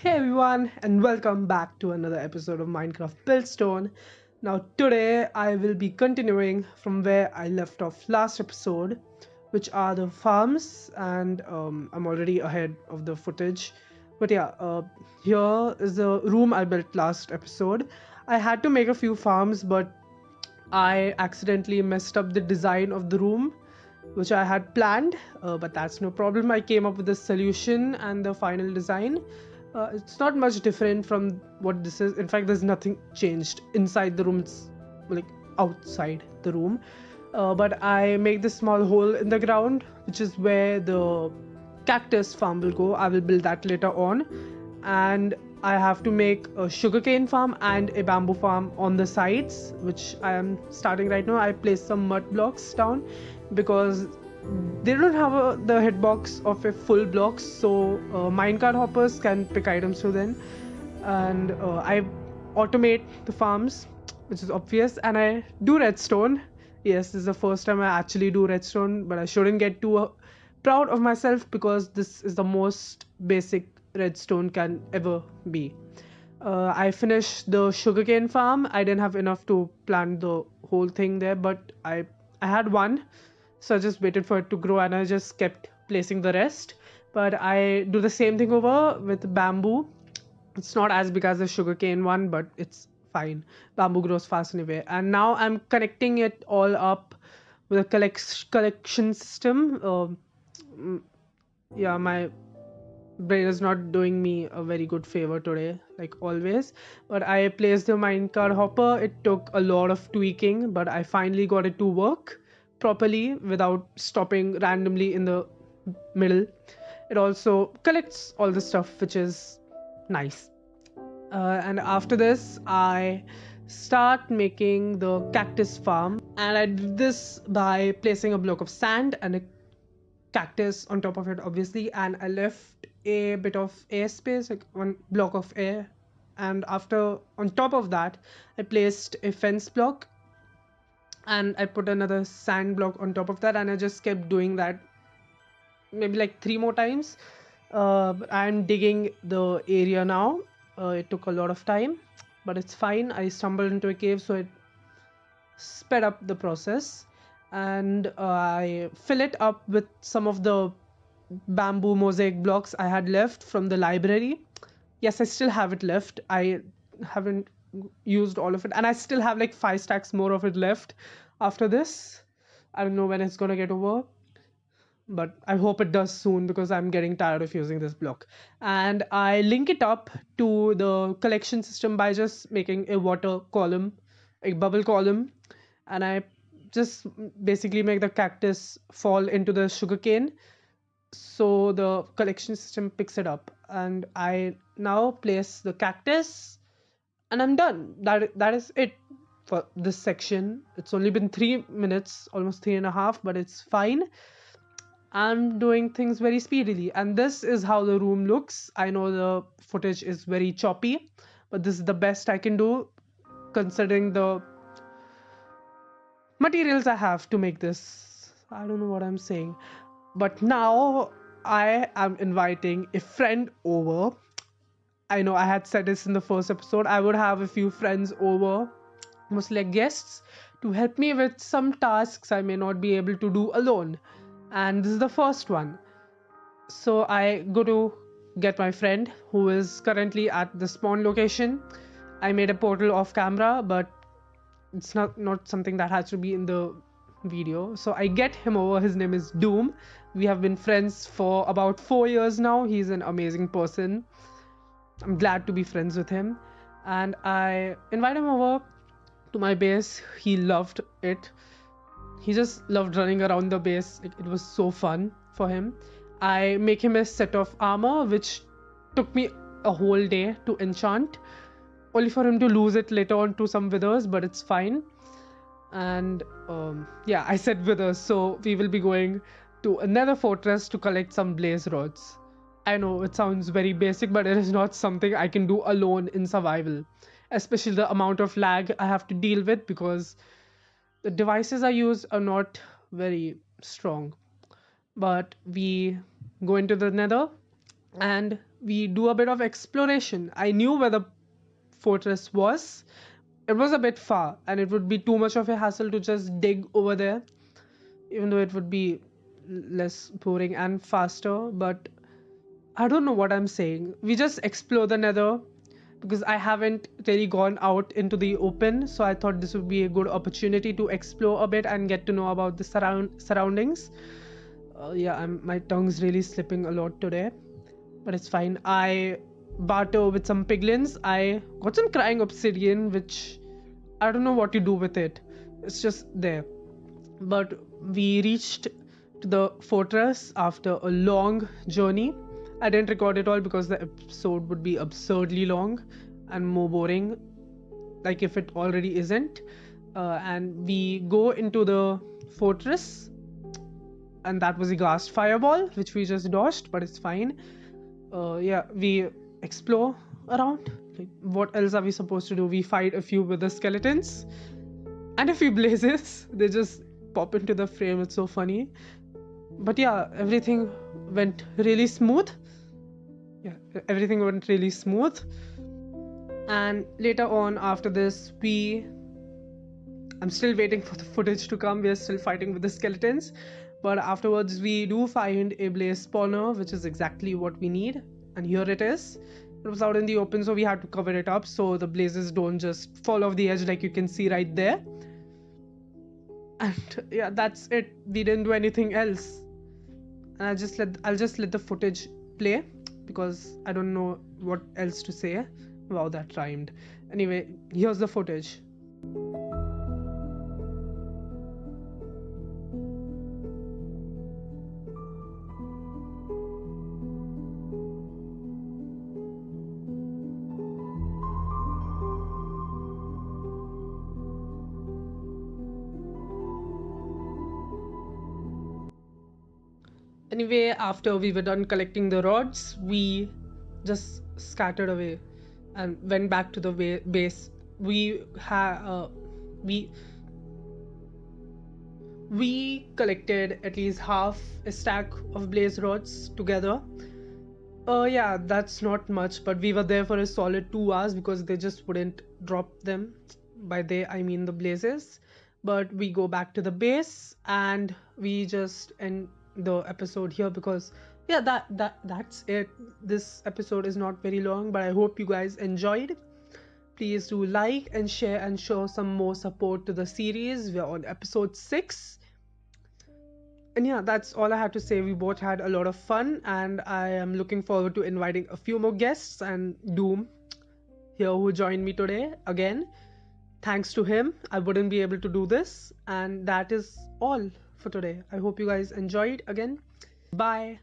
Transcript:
Hey everyone, and welcome back to another episode of Minecraft Buildstone. Now, today I will be continuing from where I left off last episode, which are the farms, and I'm already ahead of the footage. But yeah, here is the room I built last episode. I had to make a few farms, but I accidentally messed up the design of the room, which I had planned, but that's no problem. I came up with a solution and the final design. It's not much different from what this is. In fact, there's nothing changed inside the room. It's like outside the room. But I make this small hole in the ground, which is where the cactus farm will go. I will build that later on. And I have to make a sugarcane farm and a bamboo farm on the sides, which I am starting right now. I placed some mud blocks down because they don't have the hitbox of a full block, so minecart hoppers can pick items through them. And I automate the farms, which is obvious, and I do redstone. Yes, this is the first time I actually do redstone, but I shouldn't get too proud of myself because this is the most basic redstone can ever be. I finished the sugarcane farm. I didn't have enough to plant the whole thing there, but I had one, so I just waited for it to grow and I just kept placing the rest. But I do the same thing over with bamboo. It's not as big as the sugarcane one, but it's fine. Bamboo grows fast anyway. And now I'm connecting it all up with a collection system. Yeah, my brain is not doing me a very good favor today, like always. But I placed the minecart hopper. It took a lot of tweaking, but I finally got it to work properly without stopping randomly in the middle. It also collects all the stuff, which is nice. And after this, I start making the cactus farm, and I did this by placing a block of sand and a cactus on top of it, obviously, and I left a bit of airspace, like one block of air. And after, on top of that, I placed a fence block and I put another sand block on top of that, and I just kept doing that maybe like three more times. I'm digging the area now. It took a lot of time, but it's fine. I stumbled into a cave, so it sped up the process. And I fill it up with some of the bamboo mosaic blocks I had left from the library. Yes, I still have it left. I haven't used all of it, and I still have like 5 stacks more of it left after this. I don't know when it's gonna get over, but I hope it does soon because I'm getting tired of using this block. And I link it up to the collection system by just making a water column, a bubble column, and I just basically make the cactus fall into the sugarcane so the collection system picks it up. And I now place the cactus and I'm done. That is it for this section. It's only been 3 minutes, almost 3.5, but it's fine. I'm doing things very speedily, and this is how the room looks. I know the footage is very choppy, but this is the best I can do considering the materials I have to make this. I don't know what I'm saying. But now I am inviting a friend over. I know I had said this in the first episode. I would have a few friends over, mostly like guests, to help me with some tasks I may not be able to do alone. And this is the first one. So I go to get my friend who is currently at the spawn location. I made a portal off camera, but it's not something that has to be in the video. So I get him over. His name is Doom. We have been friends for about 4 years now. He's an amazing person. I'm glad to be friends with him. And I invite him over to my base. He loved it. He just loved running around the base. It was so fun for him. I make him a set of armor, which took me a whole day to enchant, only for him to lose it later on to some withers, but it's fine. And yeah, I said withers, so we will be going to another fortress to collect some blaze rods. I know it sounds very basic, but it is not something I can do alone in survival, especially the amount of lag I have to deal with because the devices I use are not very strong. But we go into the nether, and we do a bit of exploration. I knew where the fortress was. It was a bit far, and it would be too much of a hassle to just dig over there, even though it would be less boring and faster. But I don't know what I'm saying. We just explore the nether because I haven't really gone out into the open, so I thought this would be a good opportunity to explore a bit and get to know about the surroundings. Yeah, my tongue's really slipping a lot today, but it's fine. I barter with some piglins. I got some crying obsidian, which I don't know what to do with it. It's just there. But we reached to the fortress after a long journey. I didn't record it all because the episode would be absurdly long and more boring, like if it already isn't. And we go into the fortress, and that was a glass fireball, which we just dodged, but it's fine. Yeah, we explore around. Like, what else are we supposed to do? We fight a few with the skeletons and a few blazes. They just pop into the frame. It's so funny. But yeah, everything went really smooth. Yeah, everything went really smooth. And later on, after this, I'm still waiting for the footage to come. We are still fighting with the skeletons. But afterwards, we do find a blaze spawner, which is exactly what we need. And here it is. It was out in the open, so we had to cover it up so the blazes don't just fall off the edge like you can see right there. And yeah, that's it. We didn't do anything else. And I'll just let the footage play because I don't know what else to say. Wow, that rhymed. Anyway, here's the footage. Anyway, after we were done collecting the rods, we just scattered away and went back to the base. We collected at least half a stack of blaze rods together. Yeah, that's not much, but we were there for a solid 2 hours because they just wouldn't drop them. By they, I mean the blazes. But we go back to the base and we just end the episode here because yeah, that's it. This episode is not very long, but I hope you guys enjoyed. Please do like and share and show some more support to the series. We're on episode 6. And yeah, that's all I have to say. We both had a lot of fun, and I am looking forward to inviting a few more guests and Doom here who joined me today again. Thanks to him, I wouldn't be able to do this. And that is all for today. I hope you guys enjoyed again. Bye.